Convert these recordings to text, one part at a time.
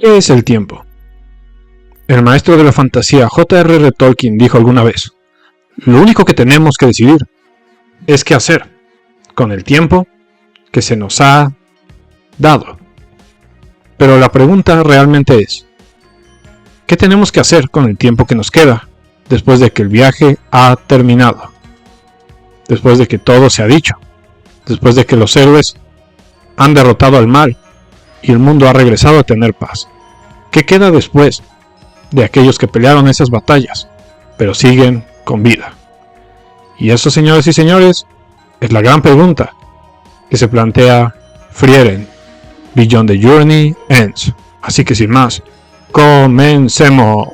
¿Qué es el tiempo? El maestro de la fantasía J.R.R. Tolkien dijo alguna vez: lo único que tenemos que decidir es qué hacer con el tiempo que se nos ha dado. Pero la pregunta realmente es: ¿qué tenemos que hacer con el tiempo que nos queda después de que el viaje ha terminado? Después de que todo se ha dicho, después de que los héroes han derrotado al mal y el mundo ha regresado a tener paz. ¿Qué queda después de aquellos que pelearon esas batallas, pero siguen con vida? Y eso, señores y señores, es la gran pregunta que se plantea Frieren, Beyond the Journey Ends. Así que sin más, comencemos.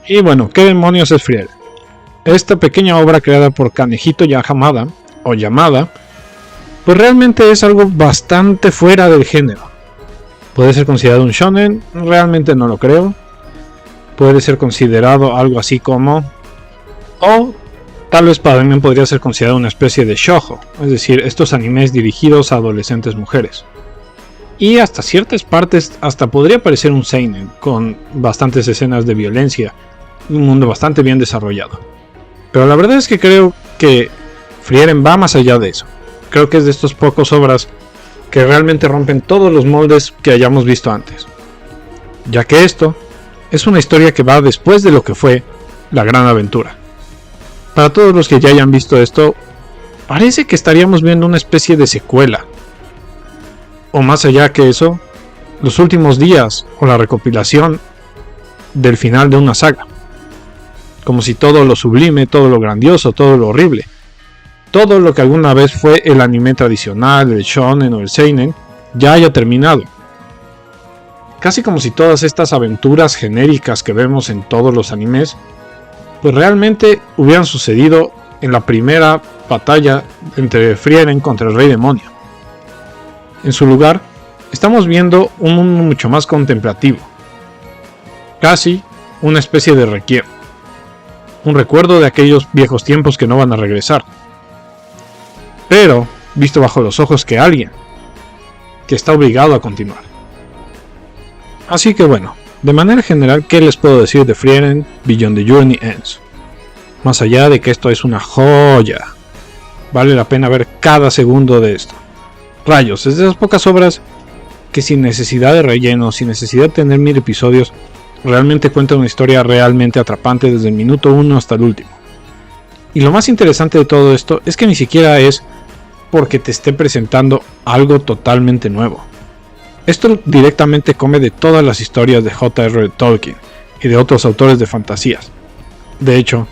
Y bueno, ¿qué demonios es Frieren? Esta pequeña obra creada por Kanehito Hamada, o Yamada, pues realmente es algo bastante fuera del género. ¿Puede ser considerado un shonen? Realmente no lo creo. Puede ser considerado algo así como... o tal vez también podría ser considerado una especie de shoujo, es decir, estos animes dirigidos a adolescentes mujeres. Y hasta ciertas partes hasta podría parecer un seinen, con bastantes escenas de violencia y un mundo bastante bien desarrollado. Pero la verdad es que creo que Frieren va más allá de eso. Creo que es de estas pocas obras que realmente rompen todos los moldes que hayamos visto antes, ya que esto es una historia que va después de lo que fue la gran aventura. Para todos los que ya hayan visto esto, parece que estaríamos viendo una especie de secuela, o más allá que eso, los últimos días o la recopilación del final de una saga, como si todo lo sublime, todo lo grandioso, todo lo horrible, todo lo que alguna vez fue el anime tradicional, el shonen o el seinen, ya haya terminado. Casi como si todas estas aventuras genéricas que vemos en todos los animes, pues realmente hubieran sucedido en la primera batalla entre Frieren contra el Rey Demonio. En su lugar, estamos viendo un mundo mucho más contemplativo, casi una especie de requiem, un recuerdo de aquellos viejos tiempos que no van a regresar, pero visto bajo los ojos que alguien que está obligado a continuar. Así que bueno, de manera general, ¿qué les puedo decir de Frieren Beyond the Journey Ends? Más allá de que esto es una joya, vale la pena ver cada segundo de esto. Rayos, es de esas pocas obras que sin necesidad de relleno, sin necesidad de tener 1000 episodios, realmente cuentan una historia realmente atrapante desde el minuto 1 hasta el último. Y lo más interesante de todo esto es que ni siquiera es porque te esté presentando algo totalmente nuevo. Esto directamente come de todas las historias de J.R.R. Tolkien y de otros autores de fantasías. De hecho,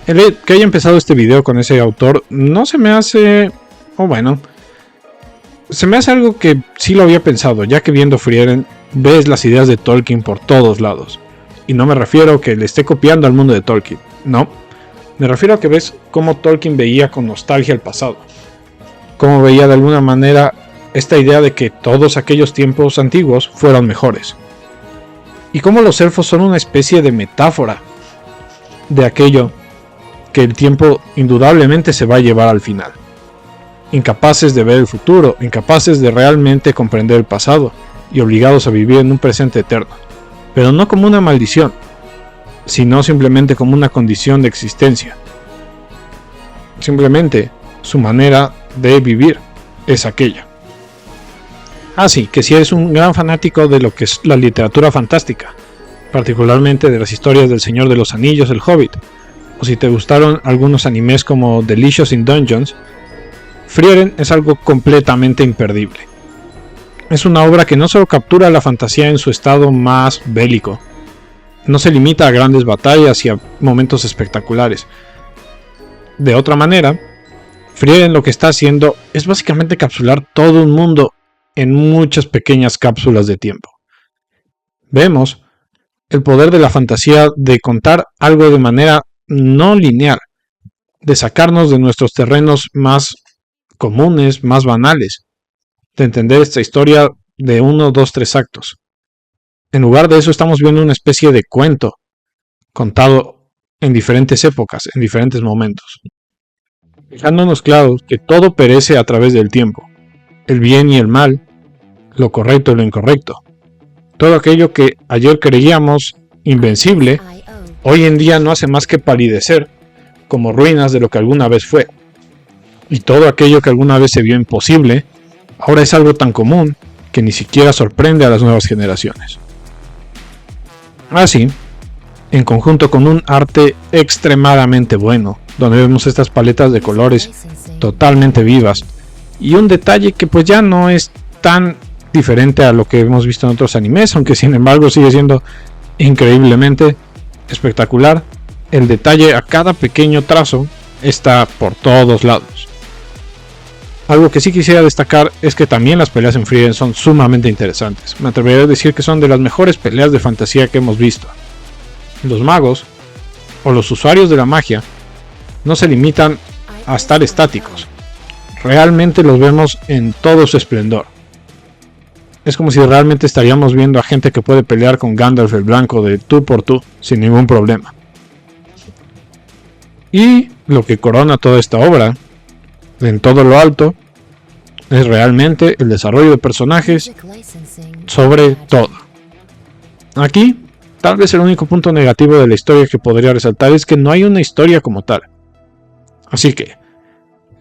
el que haya empezado este video con ese autor no se me hace... o bueno, se me hace algo que sí lo había pensado, ya que viendo Frieren ves las ideas de Tolkien por todos lados. Y no me refiero a que le esté copiando al mundo de Tolkien, no. Me refiero a que ves cómo Tolkien veía con nostalgia el pasado. Cómo veía de alguna manera esta idea de que todos aquellos tiempos antiguos fueron mejores. Y cómo los elfos son una especie de metáfora de aquello que el tiempo indudablemente se va a llevar al final. Incapaces de ver el futuro, incapaces de realmente comprender el pasado y obligados a vivir en un presente eterno. Pero no como una maldición, sino simplemente como una condición de existencia. Simplemente su manera de vivir es aquella. Así que si eres un gran fanático de lo que es la literatura fantástica, particularmente de las historias del Señor de los Anillos, el Hobbit, o si te gustaron algunos animes como Delicious in Dungeons, Frieren es algo completamente imperdible. Es una obra que no solo captura la fantasía en su estado más bélico, no se limita a grandes batallas y a momentos espectaculares. De otra manera, Frieren lo que está haciendo es básicamente capsular todo un mundo en muchas pequeñas cápsulas de tiempo. Vemos el poder de la fantasía de contar algo de manera no lineal, de sacarnos de nuestros terrenos más comunes, más banales, de entender esta historia de 1, 2, 3 actos. En lugar de eso estamos viendo una especie de cuento contado en diferentes épocas, en diferentes momentos, dejándonos claros que todo perece a través del tiempo, el bien y el mal, lo correcto y lo incorrecto, Todo aquello que ayer creíamos invencible, hoy en día no hace más que palidecer como ruinas de lo que alguna vez fue. Y todo aquello que alguna vez se vio imposible, ahora es algo tan común que ni siquiera sorprende a las nuevas generaciones. Así, en conjunto con un arte extremadamente bueno, donde vemos estas paletas de colores totalmente vivas, y un detalle que pues ya no es tan diferente a lo que hemos visto en otros animes, aunque sin embargo sigue siendo increíblemente espectacular. El detalle a cada pequeño trazo está por todos lados. Algo que sí quisiera destacar es que también las peleas en Frieren son sumamente interesantes. Me atrevería a decir que son de las mejores peleas de fantasía que hemos visto. Los magos, o los usuarios de la magia, no se limitan a estar estáticos. Realmente los vemos en todo su esplendor. Es como si realmente estaríamos viendo a gente que puede pelear con Gandalf el Blanco de tú por tú, sin ningún problema. Y lo que corona toda esta obra, en todo lo alto, es realmente el desarrollo de personajes sobre todo. Aquí, tal vez el único punto negativo de la historia que podría resaltar es que no hay una historia como tal. Así que,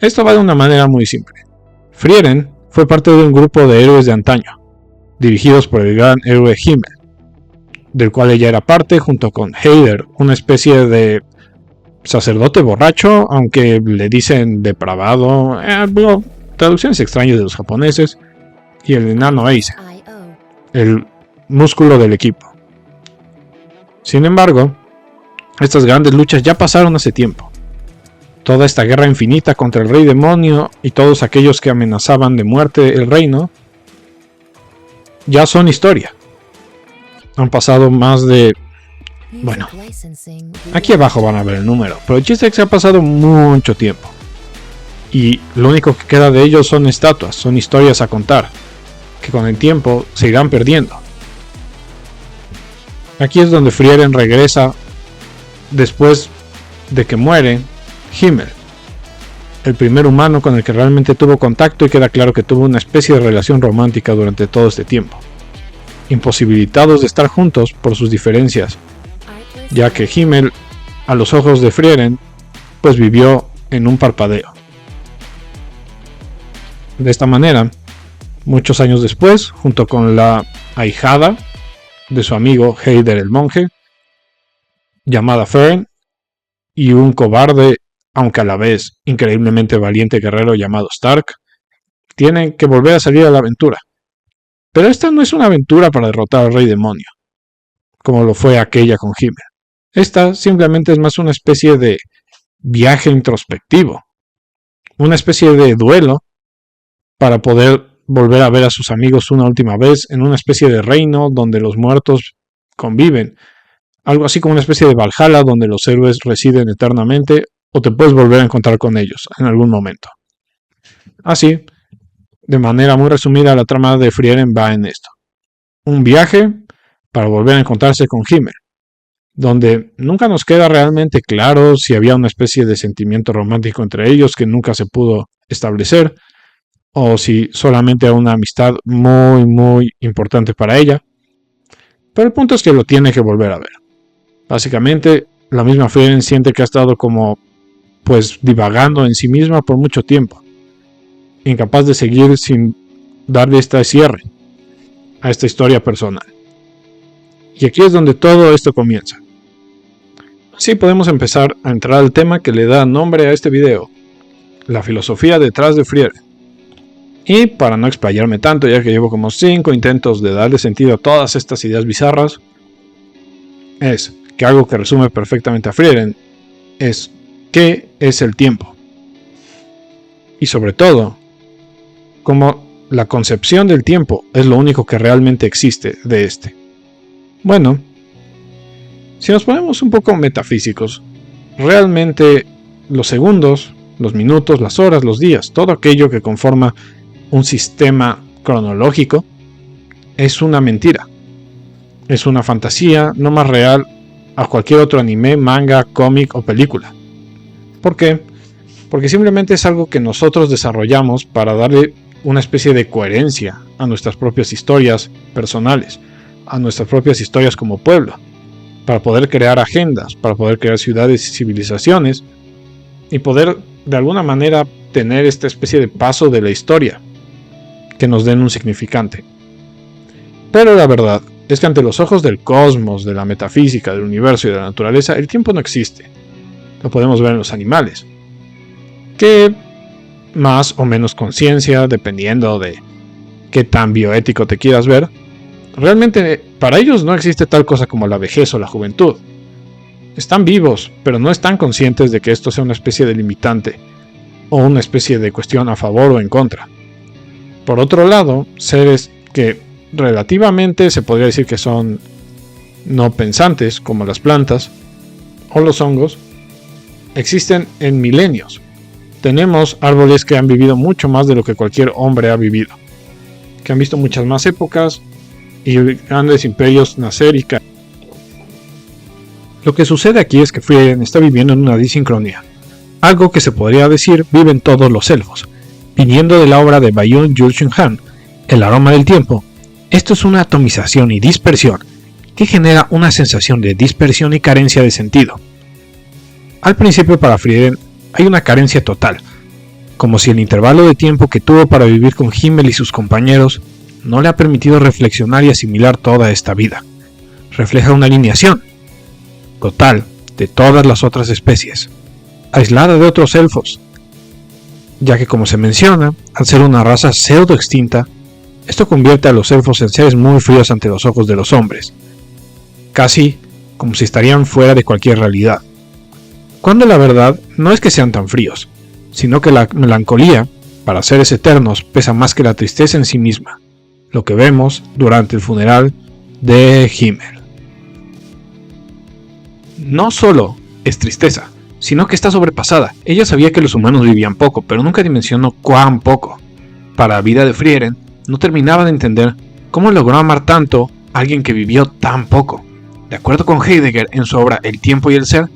esto va de una manera muy simple. Frieren fue parte de un grupo de héroes de antaño, dirigidos por el gran héroe Himmel, del cual ella era parte junto con Heider, una especie de sacerdote borracho, aunque le dicen depravado, traducciones extrañas de los japoneses, y el enano Ace, el músculo del equipo. Sin embargo, estas grandes luchas ya pasaron hace tiempo. Toda esta guerra infinita contra el rey demonio y todos aquellos que amenazaban de muerte el reino ya son historia. Han pasado más de... Bueno, aquí abajo van a ver el número, pero el chiste es que se ha pasado mucho tiempo. Y lo único que queda de ellos son estatuas, son historias a contar, que con el tiempo se irán perdiendo. Aquí es donde Frieren regresa después de que muere Himmel, el primer humano con el que realmente tuvo contacto, y queda claro que tuvo una especie de relación romántica durante todo este tiempo, imposibilitados de estar juntos por sus diferencias, ya que Himmel, a los ojos de Frieren, pues vivió en un parpadeo. De esta manera, muchos años después, junto con la ahijada de su amigo Heider el monje, llamada Fern, y un cobarde, aunque a la vez increíblemente valiente guerrero llamado Stark, tienen que volver a salir a la aventura. Pero esta no es una aventura para derrotar al rey demonio, como lo fue aquella con Himmel. Esta simplemente es más una especie de viaje introspectivo, una especie de duelo para poder volver a ver a sus amigos una última vez en una especie de reino donde los muertos conviven, algo así como una especie de Valhalla donde los héroes residen eternamente, o te puedes volver a encontrar con ellos en algún momento. Así, de manera muy resumida, la trama de Frieren va en esto: un viaje para volver a encontrarse con Himmel, donde nunca nos queda realmente claro si había una especie de sentimiento romántico entre ellos que nunca se pudo establecer, o si solamente era una amistad muy importante para ella. Pero el punto es que lo tiene que volver a ver. Básicamente, la misma Frieren siente que ha estado como pues divagando en sí misma por mucho tiempo, incapaz de seguir sin darle este cierre a esta historia personal. Y aquí es donde todo esto comienza. Así podemos empezar a entrar al tema que le da nombre a este video, la filosofía detrás de Frieren. Y para no explayarme tanto, ya que llevo como 5 intentos de darle sentido a todas estas ideas bizarras, es que algo que resume perfectamente a Frieren es ¿qué es el tiempo? Y sobre todo, cómo la concepción del tiempo es lo único que realmente existe de este. Bueno, si nos ponemos un poco metafísicos, realmente los segundos, los minutos, las horas, los días, todo aquello que conforma un sistema cronológico es una mentira. Es una fantasía no más real a cualquier otro anime, manga, cómic o película. ¿Por qué? Porque simplemente es algo que nosotros desarrollamos para darle una especie de coherencia a nuestras propias historias personales, a nuestras propias historias como pueblo, para poder crear agendas, para poder crear ciudades y civilizaciones, y poder de alguna manera tener esta especie de paso de la historia que nos den un significante. Pero la verdad es que ante los ojos del cosmos, de la metafísica, del universo y de la naturaleza, el tiempo no existe. Lo podemos ver en los animales, que más o menos conciencia, dependiendo de qué tan bioético te quieras ver, realmente para ellos no existe tal cosa como la vejez o la juventud. Están vivos, pero no están conscientes de que esto sea una especie de limitante o una especie de cuestión a favor o en contra. Por otro lado, seres que relativamente se podría decir que son no pensantes, como las plantas o los hongos, existen en milenios. Tenemos árboles que han vivido mucho más de lo que cualquier hombre ha vivido, que han visto muchas más épocas y grandes imperios nacer y caer. Lo que sucede aquí es que Frieren está viviendo en una disincronía, algo que se podría decir viven todos los elfos. Viniendo de la obra de Byung-Chul Han, El aroma del tiempo, esto es una atomización y dispersión que genera una sensación de dispersión y carencia de sentido. Al principio para Frieren hay una carencia total, como si el intervalo de tiempo que tuvo para vivir con Himmel y sus compañeros no le ha permitido reflexionar y asimilar toda esta vida. Refleja una alineación total de todas las otras especies, aislada de otros elfos, ya que, como se menciona, al ser una raza pseudo extinta, esto convierte a los elfos en seres muy fríos ante los ojos de los hombres, casi como si estarían fuera de cualquier realidad, cuando la verdad no es que sean tan fríos, sino que la melancolía, para seres eternos, pesa más que la tristeza en sí misma, lo que vemos durante el funeral de Himmel. No solo es tristeza, sino que está sobrepasada. Ella sabía que los humanos vivían poco, pero nunca dimensionó cuán poco. Para la vida de Frieren, no terminaba de entender cómo logró amar tanto a alguien que vivió tan poco. De acuerdo con Heidegger en su obra El tiempo y el ser,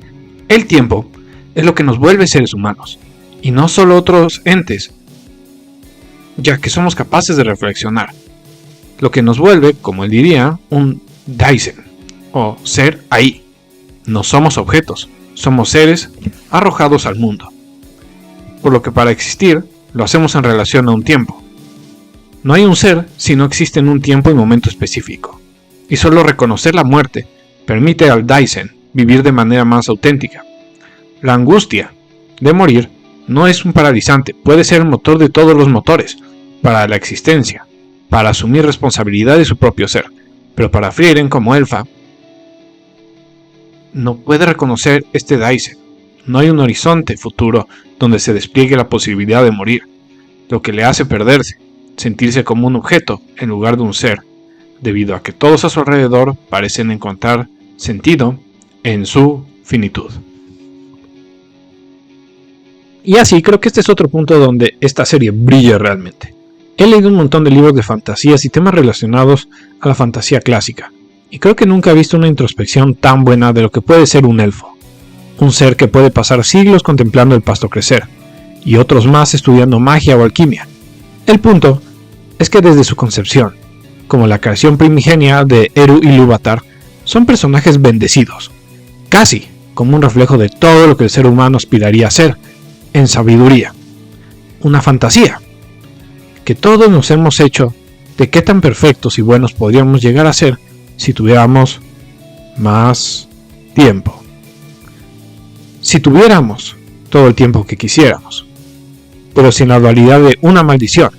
el tiempo es lo que nos vuelve seres humanos, y no solo otros entes, ya que somos capaces de reflexionar. Lo que nos vuelve, como él diría, un Daisen, o ser ahí. No somos objetos, somos seres arrojados al mundo. Por lo que para existir, lo hacemos en relación a un tiempo. No hay un ser si no existe en un tiempo y momento específico. Y solo reconocer la muerte permite al Daisen vivir de manera más auténtica. La angustia de morir no es un paralizante, puede ser el motor de todos los motores, para la existencia, para asumir responsabilidad de su propio ser. Pero para Frieren como elfa, no puede reconocer este Daisen. No hay un horizonte futuro donde se despliegue la posibilidad de morir, lo que le hace perderse, sentirse como un objeto en lugar de un ser, debido a que todos a su alrededor parecen encontrar sentido en su finitud. Y así creo que este es otro punto donde esta serie brilla realmente. He leído un montón de libros de fantasías y temas relacionados a la fantasía clásica, y creo que nunca he visto una introspección tan buena de lo que puede ser un elfo. Un ser que puede pasar siglos contemplando el pasto crecer, y otros más estudiando magia o alquimia. El punto es que desde su concepción, como la creación primigenia de Eru Ilúvatar, son personajes bendecidos, casi como un reflejo de todo lo que el ser humano aspiraría a ser, en sabiduría. Una fantasía, que todos nos hemos hecho de qué tan perfectos y buenos podríamos llegar a ser si tuviéramos más tiempo. Si tuviéramos todo el tiempo que quisiéramos, pero sin la dualidad de una maldición.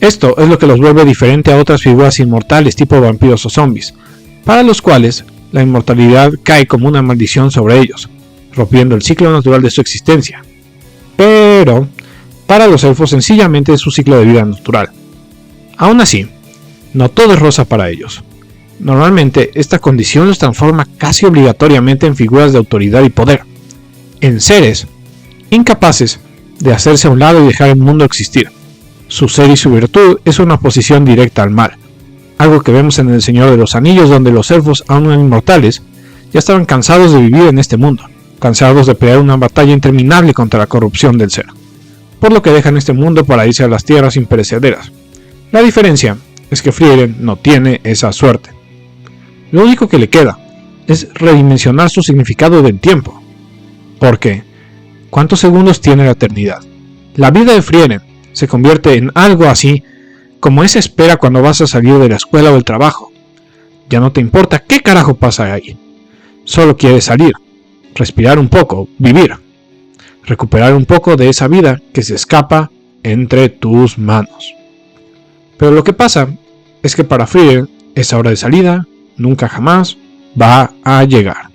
Esto es lo que los vuelve diferente a otras figuras inmortales tipo vampiros o zombies, para los cuales la inmortalidad cae como una maldición sobre ellos, rompiendo el ciclo natural de su existencia. Pero para los elfos sencillamente es su ciclo de vida natural. Aún así, no todo es rosa para ellos. Normalmente esta condición los transforma casi obligatoriamente en figuras de autoridad y poder, en seres incapaces de hacerse a un lado y dejar el mundo existir. Su ser y su virtud es una oposición directa al mal, algo que vemos en El Señor de los Anillos, donde los elfos, aún inmortales, ya estaban cansados de vivir en este mundo, cansados de pelear una batalla interminable contra la corrupción del ser, por lo que dejan este mundo para irse a las tierras imperecederas. La diferencia es que Frieren no tiene esa suerte. Lo único que le queda es redimensionar su significado del tiempo. Porque, ¿cuántos segundos tiene la eternidad? La vida de Frieren se convierte en algo así como esa espera cuando vas a salir de la escuela o del trabajo. Ya no te importa qué carajo pasa ahí. Solo quieres salir, respirar un poco, vivir. Recuperar un poco de esa vida que se escapa entre tus manos. Pero lo que pasa es que para Frieren esa hora de salida nunca jamás va a llegar.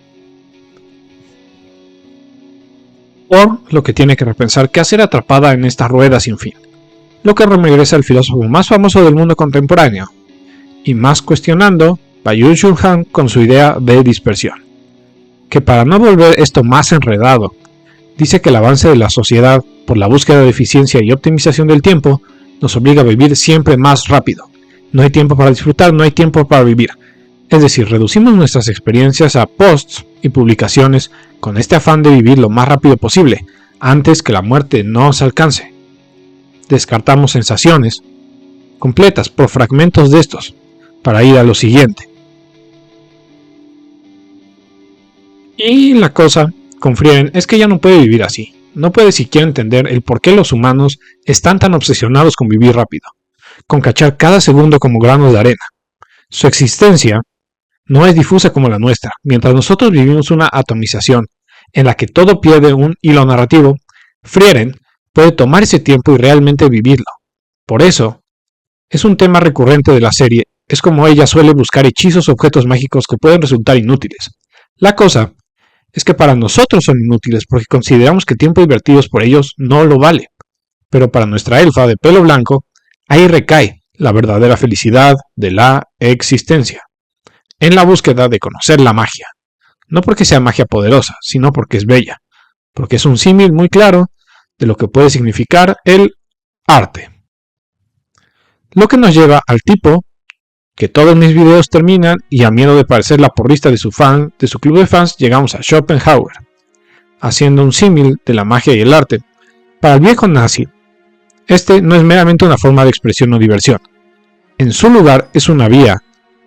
Por lo que tiene que repensar qué hacer atrapada en esta rueda sin fin. Lo que regresa al filósofo más famoso del mundo contemporáneo, y más cuestionando Byung-Chul Han con su idea de dispersión, que para no volver esto más enredado, dice que el avance de la sociedad por la búsqueda de eficiencia y optimización del tiempo nos obliga a vivir siempre más rápido. No hay tiempo para disfrutar, no hay tiempo para vivir. Es decir, reducimos nuestras experiencias a posts y publicaciones con este afán de vivir lo más rápido posible, antes que la muerte nos alcance. Descartamos sensaciones completas por fragmentos de estos, para ir a lo siguiente. Y la cosa con Frieren es que ella no puede vivir así. No puede siquiera entender el por qué los humanos están tan obsesionados con vivir rápido, con cachar cada segundo como granos de arena. Su existencia no es difusa como la nuestra. Mientras nosotros vivimos una atomización en la que todo pierde un hilo narrativo, Frieren puede tomar ese tiempo y realmente vivirlo. Por eso, es un tema recurrente de la serie, es como ella suele buscar hechizos o objetos mágicos que pueden resultar inútiles. La cosa es que para nosotros son inútiles porque consideramos que el tiempo invertido por ellos no lo vale. Pero para nuestra elfa de pelo blanco, ahí recae la verdadera felicidad de la existencia. En la búsqueda de conocer la magia. No porque sea magia poderosa, sino porque es bella. Porque es un símil muy claro de lo que puede significar el arte. Lo que nos lleva al tipo que todos mis videos terminan y a miedo de parecer la porrista de su club de fans, llegamos a Schopenhauer, haciendo un símil de la magia y el arte. Para el viejo nazi, este no es meramente una forma de expresión o diversión. En su lugar es una vía,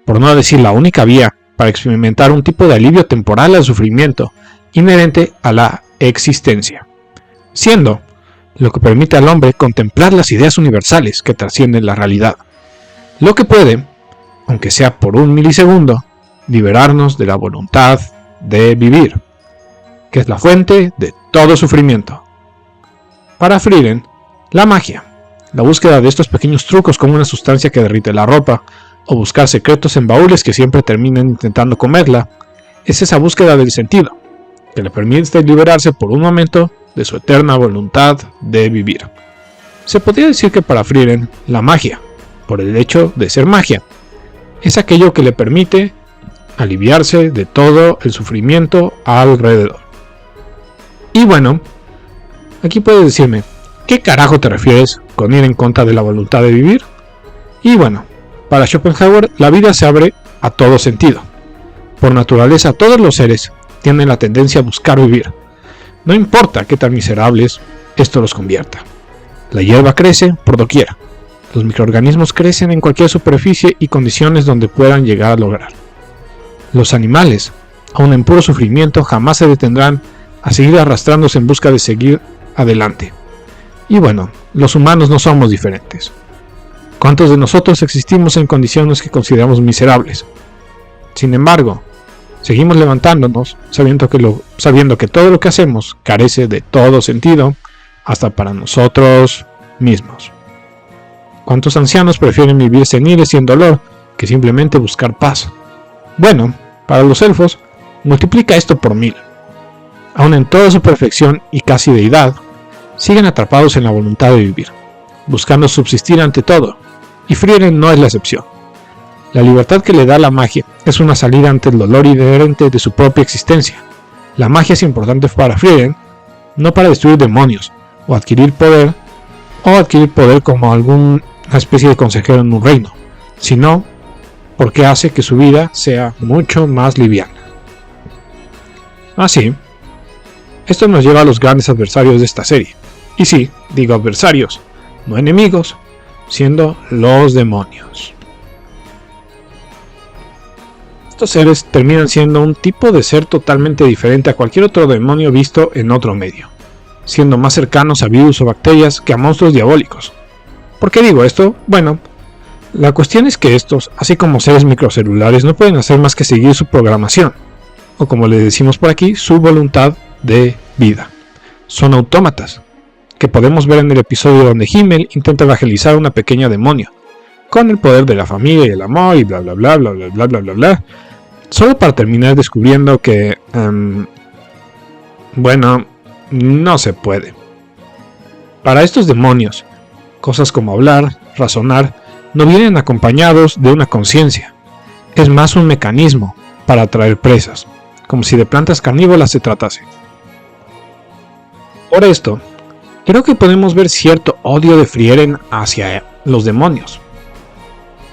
por no decir la única vía, para experimentar un tipo de alivio temporal al sufrimiento inherente a la existencia, siendo lo que permite al hombre contemplar las ideas universales que trascienden la realidad, lo que puede, aunque sea por un milisegundo, liberarnos de la voluntad de vivir, que es la fuente de todo sufrimiento. Para Frieren, la magia, la búsqueda de estos pequeños trucos como una sustancia que derrite la ropa, o buscar secretos en baúles que siempre terminan intentando comerla, es esa búsqueda del sentido, que le permite liberarse por un momento de su eterna voluntad de vivir. Se podría decir que para Frieren, la magia, por el hecho de ser magia, es aquello que le permite aliviarse de todo el sufrimiento alrededor. Y bueno, aquí puedes decirme, ¿qué carajo te refieres con ir en contra de la voluntad de vivir? Y bueno, para Schopenhauer la vida se abre a todo sentido. Por naturaleza todos los seres tienen la tendencia a buscar vivir. No importa qué tan miserables esto los convierta. La hierba crece por doquier. Los microorganismos crecen en cualquier superficie y condiciones donde puedan llegar a lograr. Los animales, aun en puro sufrimiento, jamás se detendrán a seguir arrastrándose en busca de seguir adelante. Y bueno, los humanos no somos diferentes. ¿Cuántos de nosotros existimos en condiciones que consideramos miserables? Sin embargo, seguimos levantándonos sabiendo que todo lo que hacemos carece de todo sentido, hasta para nosotros mismos. ¿Cuántos ancianos prefieren vivir seniles y en dolor que simplemente buscar paz? Bueno, para los elfos, multiplica esto por 1000. Aun en toda su perfección y casi deidad, siguen atrapados en la voluntad de vivir, buscando subsistir ante todo, y Frieren no es la excepción. La libertad que le da la magia es una salida ante el dolor inherente de su propia existencia. La magia es importante para Frieren, no para destruir demonios, o adquirir poder como alguna especie de consejero en un reino, sino porque hace que su vida sea mucho más liviana. Así, esto nos lleva a los grandes adversarios de esta serie. Y sí, digo adversarios, no enemigos, siendo los demonios. estos seres terminan siendo un tipo de ser totalmente diferente a cualquier otro demonio visto en otro medio, siendo más cercanos a virus o bacterias que a monstruos diabólicos. ¿Por qué digo esto? Bueno, la cuestión es que estos, así como seres microcelulares, no pueden hacer más que seguir su programación, o como le decimos por aquí, su voluntad de vida. Son autómatas, que podemos ver en el episodio donde Himmel intenta evangelizar a una pequeña demonio, con el poder de la familia y el amor y bla bla bla bla bla bla bla bla bla, solo para terminar descubriendo que, bueno, no se puede. Para estos demonios, cosas como hablar, razonar, no vienen acompañados de una conciencia. Es más un mecanismo para atraer presas, como si de plantas carnívoras se tratase. Por esto, creo que podemos ver cierto odio de Frieren hacia los demonios,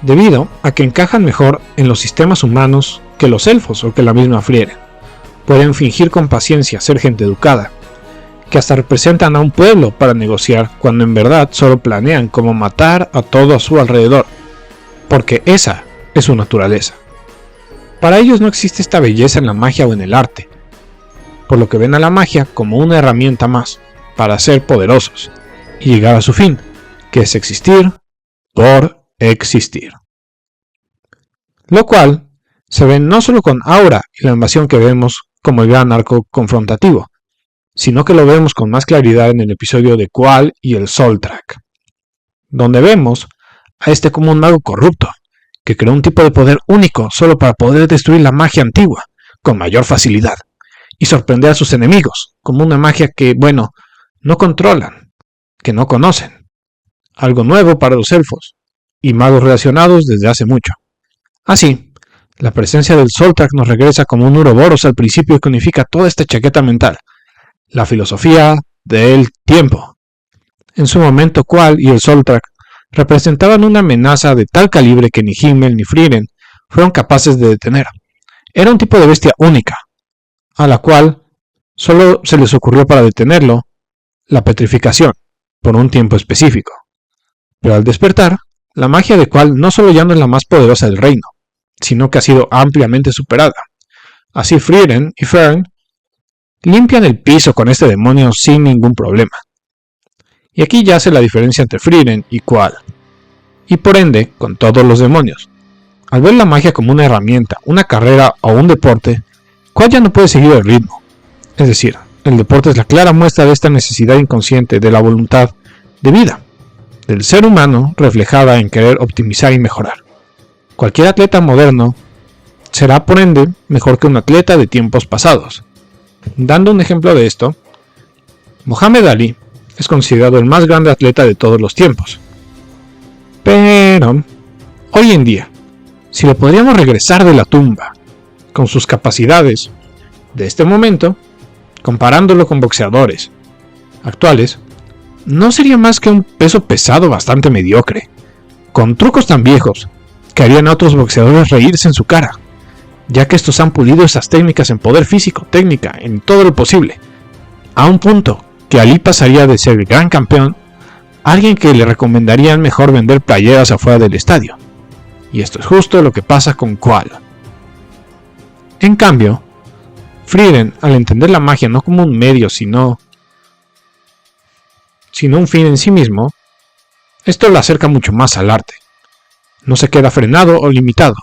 debido a que encajan mejor en los sistemas humanos que los elfos o que la misma Frieren. Pueden fingir con paciencia ser gente educada, que hasta representan a un pueblo para negociar cuando en verdad solo planean cómo matar a todo a su alrededor, porque esa es su naturaleza. Para ellos no existe esta belleza en la magia o en el arte, por lo que ven a la magia como una herramienta más para ser poderosos y llegar a su fin, que es existir por existir. Lo cual se ve no solo con Aura y la invasión que vemos como el gran arco confrontativo, sino que lo vemos con más claridad en el episodio de Qual y el Soltrak, donde vemos a este como un mago corrupto, que creó un tipo de poder único solo para poder destruir la magia antigua con mayor facilidad, y sorprender a sus enemigos, como una magia que, bueno, no controlan, que no conocen, algo nuevo para los elfos, y magos relacionados desde hace mucho. Así, la presencia del Soltrak nos regresa como un Uroboros al principio que unifica toda esta chaqueta mental, la filosofía del tiempo. En su momento, Qual y el Soltrak representaban una amenaza de tal calibre que ni Himmel ni Frieren fueron capaces de detener. Era un tipo de bestia única, a la cual solo se les ocurrió para detenerlo la petrificación, por un tiempo específico. Pero al despertar, la magia de Qual no solo ya no es la más poderosa del reino, sino que ha sido ampliamente superada. Así Frieren y Fern limpian el piso con este demonio sin ningún problema. Y aquí ya hace la diferencia entre Frieren y Qual, y por ende con todos los demonios. Al ver la magia como una herramienta, una carrera o un deporte, Qual ya no puede seguir el ritmo. Es decir, el deporte es la clara muestra de esta necesidad inconsciente de la voluntad de vida, del ser humano reflejada en querer optimizar y mejorar. Cualquier atleta moderno será por ende mejor que un atleta de tiempos pasados. Dando un ejemplo de esto, Mohamed Ali es considerado el más grande atleta de todos los tiempos. Pero, hoy en día, si le podríamos regresar de la tumba, con sus capacidades de este momento, comparándolo con boxeadores actuales, no sería más que un peso pesado bastante mediocre, con trucos tan viejos que harían a otros boxeadores reírse en su cara, ya que estos han pulido esas técnicas en poder físico, técnica, en todo lo posible, a un punto que Ali pasaría de ser el gran campeón a alguien que le recomendarían mejor vender playeras afuera del estadio. Y esto es justo lo que pasa con Qual. En cambio, Frieren, al entender la magia no como un medio, sino un fin en sí mismo, esto lo acerca mucho más al arte. No se queda frenado o limitado.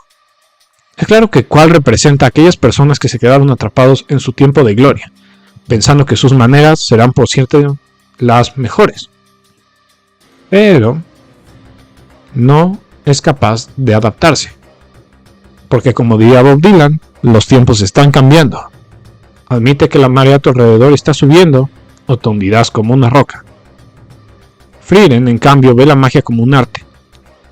Es claro que Qual representa a aquellas personas que se quedaron atrapados en su tiempo de gloria, pensando que sus maneras serán por cierto las mejores. Pero no es capaz de adaptarse. Porque como diría Bob Dylan, los tiempos están cambiando. Admite que la marea a tu alrededor está subiendo o te hundirás como una roca. Frieren, en cambio, ve la magia como un arte,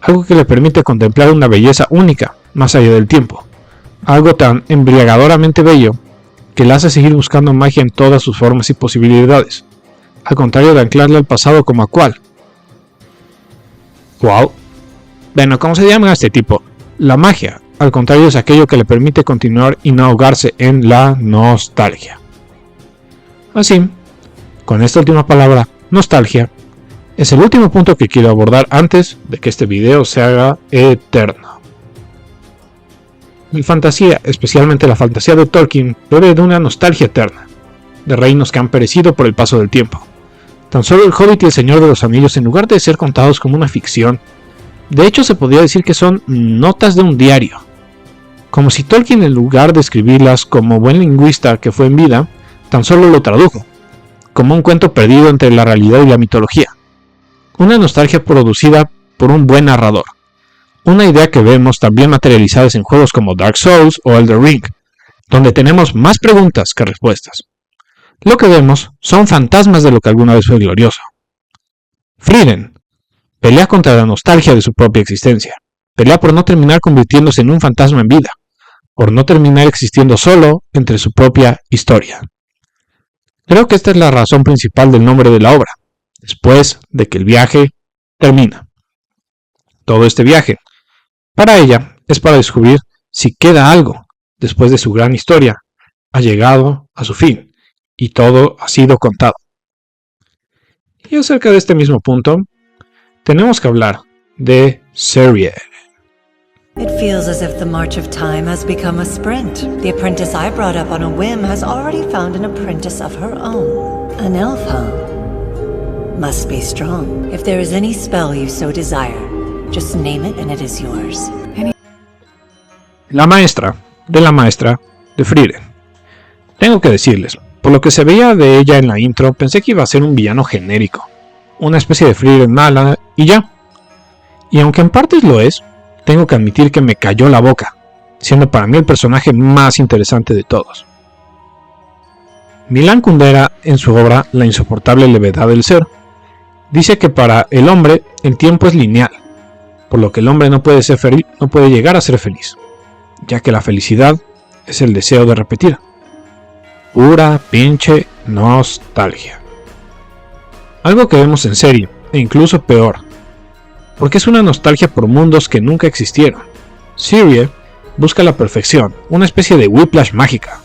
algo que le permite contemplar una belleza única más allá del tiempo, algo tan embriagadoramente bello que le hace seguir buscando magia en todas sus formas y posibilidades, al contrario de anclarle al pasado como a Qual. Wow. Bueno, ¿cómo se llama a este tipo? La magia, al contrario, es aquello que le permite continuar y no ahogarse en la nostalgia. Así, con esta última palabra, nostalgia, es el último punto que quiero abordar antes de que este video se haga eterno. Mi fantasía, especialmente la fantasía de Tolkien, bebe de una nostalgia eterna, de reinos que han perecido por el paso del tiempo. Tan solo El Hobbit y El Señor de los Anillos, en lugar de ser contados como una ficción, de hecho se podría decir que son notas de un diario. Como si Tolkien, en lugar de escribirlas como buen lingüista que fue en vida, tan solo lo tradujo, como un cuento perdido entre la realidad y la mitología. Una nostalgia producida por un buen narrador. Una idea que vemos también materializadas en juegos como Dark Souls o Elden Ring, donde tenemos más preguntas que respuestas. Lo que vemos son fantasmas de lo que alguna vez fue glorioso. Frieden pelea contra la nostalgia de su propia existencia. Pelea por no terminar convirtiéndose en un fantasma en vida, por no terminar existiendo solo entre su propia historia. Creo que esta es la razón principal del nombre de la obra, después de que el viaje termina. Todo este viaje, para ella, es para descubrir si queda algo después de su gran historia, ha llegado a su fin, y todo ha sido contado. Y acerca de este mismo punto, tenemos que hablar de Serie. It feels as if the march of time has become a sprint. The apprentice I brought up on a whim has already found an apprentice of her own. An elf, huh? Must be strong. If there is any spell you so desire, just name it and it is yours. La maestra de Frieden. Tengo que decirles, por lo que se veía de ella en la intro, pensé que iba a ser un villano genérico, una especie de Frieden mala y ya. Y aunque en partes lo es, tengo que admitir que me cayó la boca, siendo para mí el personaje más interesante de todos. Milan Kundera, en su obra La insoportable levedad del ser, dice que para el hombre el tiempo es lineal, por lo que el hombre no puede llegar a ser feliz, ya que la felicidad es el deseo de repetir. Pura pinche nostalgia. Algo que vemos en serie, e incluso peor, porque es una nostalgia por mundos que nunca existieron. Serie busca la perfección, una especie de whiplash mágica.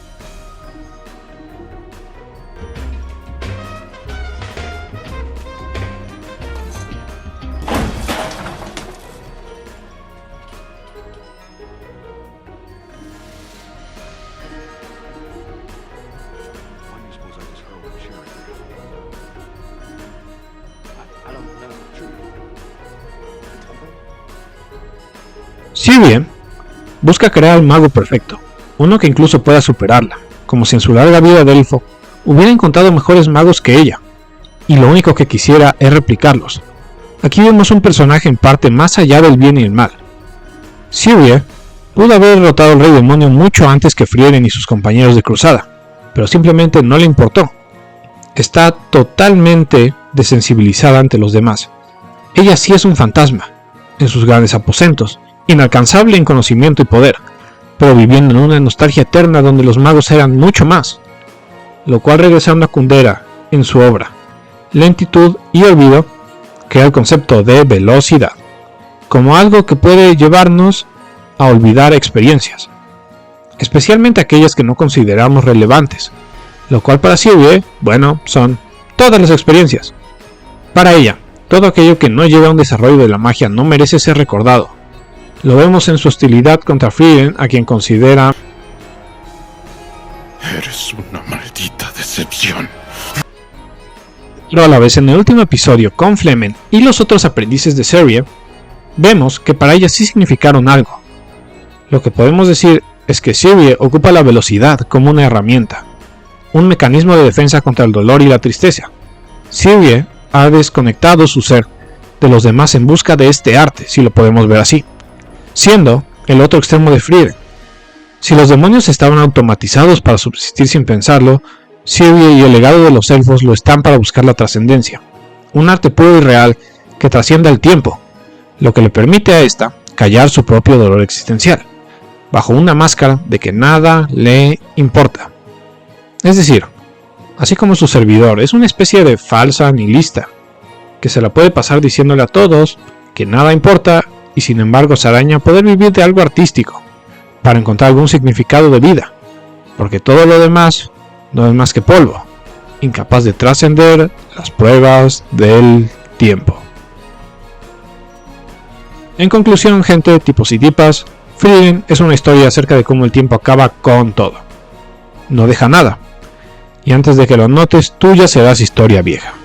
Serie busca crear al mago perfecto, uno que incluso pueda superarla, como si en su larga vida de elfo hubiera encontrado mejores magos que ella, y lo único que quisiera es replicarlos. Aquí vemos un personaje en parte más allá del bien y el mal. Serie pudo haber derrotado al rey demonio mucho antes que Frieden y sus compañeros de cruzada, pero simplemente no le importó. Está totalmente desensibilizada ante los demás. Ella sí es un fantasma, en sus grandes aposentos, inalcanzable en conocimiento y poder, pero viviendo en una nostalgia eterna donde los magos eran mucho más, lo cual regresando a Kundera en su obra Lentitud y Olvido, crea el concepto de velocidad, como algo que puede llevarnos a olvidar experiencias, especialmente aquellas que no consideramos relevantes, lo cual para Serie, bueno, son todas las experiencias. Para ella, todo aquello que no lleva a un desarrollo de la magia no merece ser recordado. Lo vemos en su hostilidad contra Frieden, a quien considera Eres una maldita decepción. Pero a la vez en el último episodio con Flemen y los otros aprendices de Serie, vemos que para ella sí significaron algo. Lo que podemos decir es que Serie ocupa la velocidad como una herramienta, un mecanismo de defensa contra el dolor y la tristeza. Serie ha desconectado su ser de los demás en busca de este arte, si lo podemos ver así, siendo el otro extremo de Frieden. Si los demonios estaban automatizados para subsistir sin pensarlo, Serie y el legado de los elfos lo están para buscar la trascendencia, un arte puro y real que trascienda el tiempo, lo que le permite a esta callar su propio dolor existencial, bajo una máscara de que nada le importa. Es decir, así como su servidor es una especie de falsa nihilista, que se la puede pasar diciéndole a todos que nada importa y sin embargo se araña poder vivir de algo artístico, para encontrar algún significado de vida, porque todo lo demás no es más que polvo, incapaz de trascender las pruebas del tiempo. En conclusión, gente, tipos y tipas, Frieren es una historia acerca de cómo el tiempo acaba con todo. No deja nada. Y antes de que lo notes, tú ya serás historia vieja.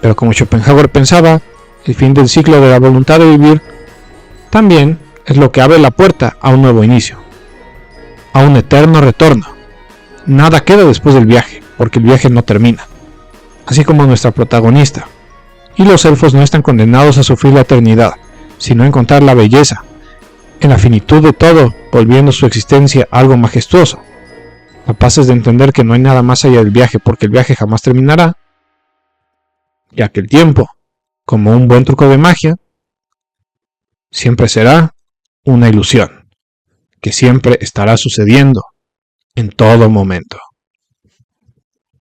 Pero como Schopenhauer pensaba, el fin del ciclo de la voluntad de vivir también es lo que abre la puerta a un nuevo inicio, a un eterno retorno. Nada queda después del viaje, porque el viaje no termina, así como nuestra protagonista. Y los elfos no están condenados a sufrir la eternidad, sino a encontrar la belleza, en la finitud de todo, volviendo su existencia algo majestuoso. Capaces de entender que no hay nada más allá del viaje, porque el viaje jamás terminará, ya que el tiempo, como un buen truco de magia, siempre será una ilusión, que siempre estará sucediendo en todo momento.